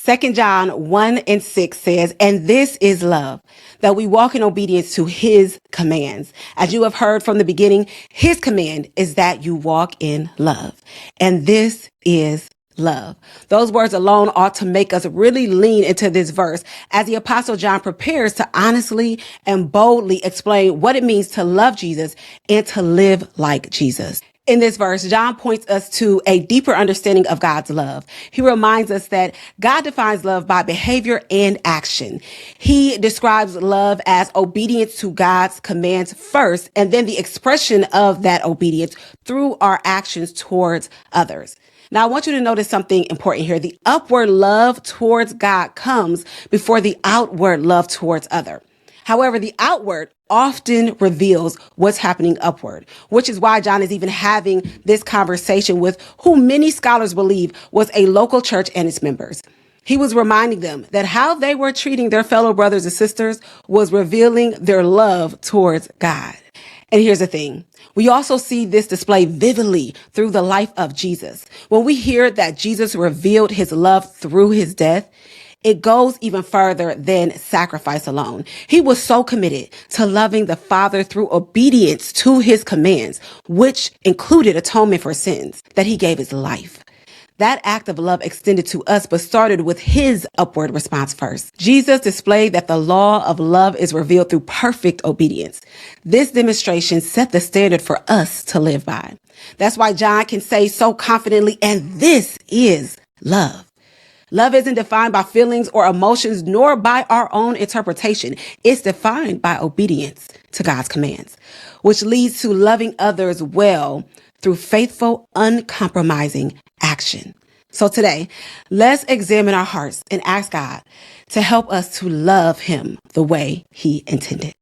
2 John 1:6 says, "And this is love, that we walk in obedience to his commands. As you have heard from the beginning, his command is that you walk in love. And this is love." Those words alone ought to make us really lean into this verse as the Apostle John prepares to honestly and boldly explain what it means to love Jesus and to live like Jesus. In this verse, John points us to a deeper understanding of God's love. He reminds us that God defines love by behavior and action. He describes love as obedience to God's commands first, and then the expression of that obedience through our actions towards others. Now, I want you to notice something important here. The upward love towards God comes before the outward love towards others. However, the outward often reveals what's happening upward, which is why John is even having this conversation with who many scholars believe was a local church and its members. He was reminding them that how they were treating their fellow brothers and sisters was revealing their love towards God. And here's the thing. We also see this display vividly through the life of Jesus. When we hear that Jesus revealed his love through his death, it goes even further than sacrifice alone. He was so committed to loving the Father through obedience to his commands, which included atonement for sins, that he gave his life. That act of love extended to us, but started with his upward response first. Jesus displayed that the law of love is revealed through perfect obedience. This demonstration set the standard for us to live by. That's why John can say so confidently, "And this is love." Love isn't defined by feelings or emotions, nor by our own interpretation. It's defined by obedience to God's commands, which leads to loving others well through faithful, uncompromising action. So today, let's examine our hearts and ask God to help us to love him the way he intended.